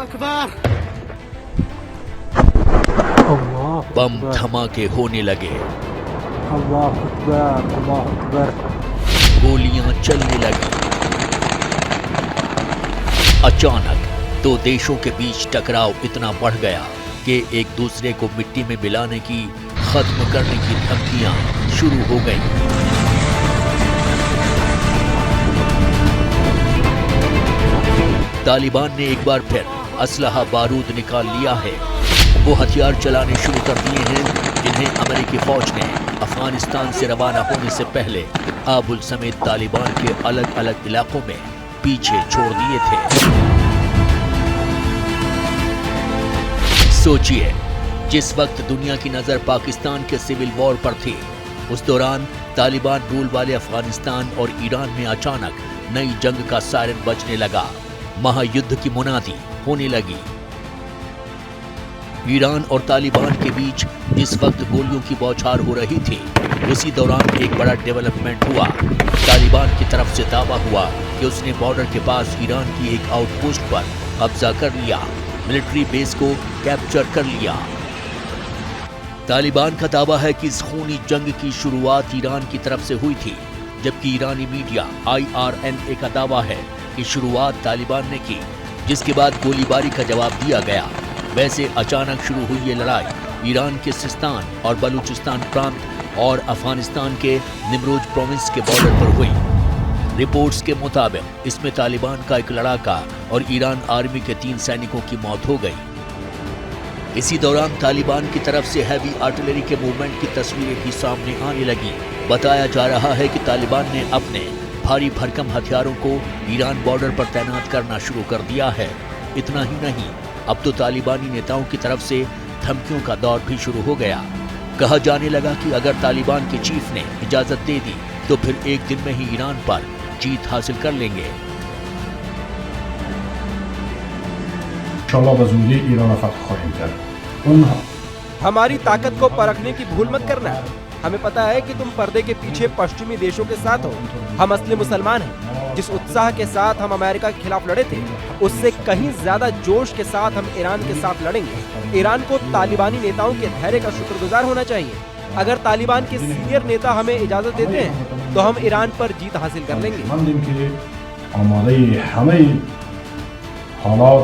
अकबर। बम धमाके होने लगे, अल्लाह अकबर, अल्लाह अकबर। गोलियां चलने लगी। अचानक दो देशों के बीच टकराव इतना बढ़ गया कि एक दूसरे को मिट्टी में मिलाने की, खत्म करने की धमकियां शुरू हो गईं। तालिबान ने एक बार फिर असलहा बारूद निकाल लिया है। वो हथियार चलाने शुरू कर दिए हैं जिन्हें अमेरिकी फौज ने अफगानिस्तान से रवाना होने से पहले काबुल समेत तालिबान के अलग अलग इलाकों में पीछे छोड़ दिए थे। सोचिए, जिस वक्त दुनिया की नजर पाकिस्तान के सिविल वॉर पर थी, उस दौरान तालिबान रूल वाले अफगानिस्तान और ईरान में अचानक नई जंग का सायरन बजने लगा। महायुद्ध की मुनादी होने लगी। ईरान और तालिबान के बीच जिस वक्त गोलियों की बौछार हो रही थी, उसी दौरान एक बड़ा डेवलपमेंट हुआ। तालिबान की तरफ से दावा हुआ कि उसने बॉर्डर के पास ईरान की एक आउटपोस्ट पर कब्जा कर लिया, मिलिट्री बेस को कैप्चर कर लिया। तालिबान का दावा है कि इस खूनी जंग की शुरुआत ईरान की तरफ से हुई थी, जबकि ईरानी मीडिया IRNA का दावा है कि शुरुआत तालिबान ने की, जिसके बाद गोलीबारी का जवाब दिया गया। वैसे अचानक शुरू हुई ये लड़ाई ईरान के सिस्तान और बलूचिस्तान प्रांत और अफगानिस्तान के निमरोज प्रोविंस के बॉर्डर पर हुई। रिपोर्ट्स के मुताबिक इसमें तालिबान का एक लड़ाका और ईरान आर्मी के 3 सैनिकों की मौत हो गई। इसी दौरान तालिबान की तरफ से हैवी आर्टिलरी के मूवमेंट की तस्वीरें भी सामने आने लगी। बताया जा रहा है कि तालिबान ने अपने भारी भरकम हथियारों को ईरान बॉर्डर पर तैनात करना शुरू कर दिया है। इतना ही नहीं, अब तो तालिबानी नेताओं की तरफ से धमकियों का दौर भी शुरू हो गया। कहा जाने लगा कि अगर तालिबान के चीफ ने इजाजत दे दी तो फिर एक दिन में ही ईरान पर जीत हासिल कर लेंगे। हमारी ताकत को परखने की भूल मत करना। हमें पता है कि तुम पर्दे के पीछे पश्चिमी देशों के साथ हो। हम असली मुसलमान हैं। जिस उत्साह के साथ हम अमेरिका के खिलाफ लड़े थे, उससे कहीं ज्यादा जोश के साथ हम ईरान के साथ लड़ेंगे। ईरान को तालिबानी नेताओं के धैर्य का शुक्रगुजार होना चाहिए। अगर तालिबान के सीनियर नेता हमें इजाजत देते हैं तो हम ईरान पर जीत हासिल कर लेंगे। हालात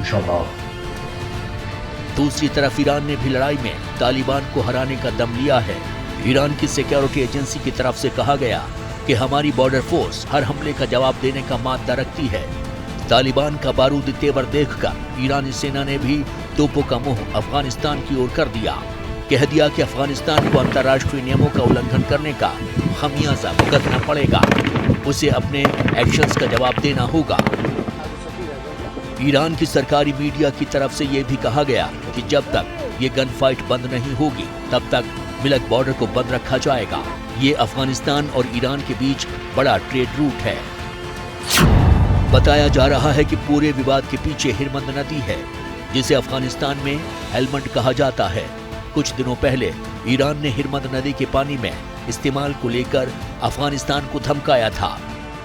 इंशाअल्लाह। दूसरी तरफ ईरान ने भी लड़ाई में तालिबान को हराने का दम लिया है। ईरान की सिक्योरिटी एजेंसी की तरफ से कहा गया कि हमारी बॉर्डर फोर्स हर हमले का जवाब देने का माद्दा रखती है। तालिबान का बारूदी तेवर देखकर ईरानी सेना ने भी तोपों का मुंह अफगानिस्तान की ओर कर दिया। कह दिया कि अफगानिस्तान को अंतर्राष्ट्रीय नियमों का उल्लंघन करने का खमियाजा भुगतना पड़ेगा, उसे अपने एक्शंस का जवाब देना होगा। ईरान की सरकारी मीडिया की तरफ से यह भी कहा गया कि जब तक ये गन फाइट बंद नहीं होगी, तब तक मिलक बॉर्डर को बंद रखा जाएगा। ये अफगानिस्तान और ईरान के बीच बड़ा ट्रेड रूट है। बताया जा रहा है कि पूरे विवाद के पीछे हिरमंद नदी है, जिसे अफगानिस्तान में हेलमंड कहा जाता है। कुछ दिनों पहले ईरान ने हिरमंद नदी के पानी में इस्तेमाल को लेकर अफगानिस्तान को धमकाया था।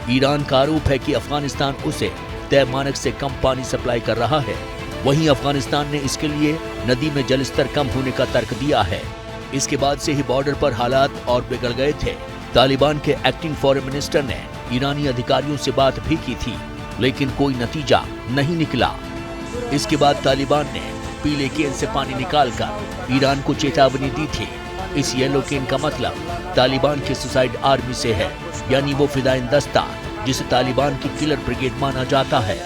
ईरान का आरोप है कि अफगानिस्तान उसे तय मानक से कम पानी सप्लाई कर रहा है। वहीं अफगानिस्तान ने इसके लिए नदी में जलस्तर कम होने का तर्क दिया है। इसके बाद से ही बॉर्डर पर हालात और बिगड़ गए थे। तालिबान के एक्टिंग फॉरेन मिनिस्टर ने ईरानी अधिकारियों से बात भी की थी, लेकिन कोई नतीजा नहीं निकला। इसके बाद तालिबान ने पीले केन से पानी निकालकर ईरान को चेतावनी दी थी। इस येलो केन का मतलब तालिबान के सुसाइड आर्मी से है, यानी वो फिदाइन दस्ता जिसे तालिबान की किलर ब्रिगेड माना जाता है।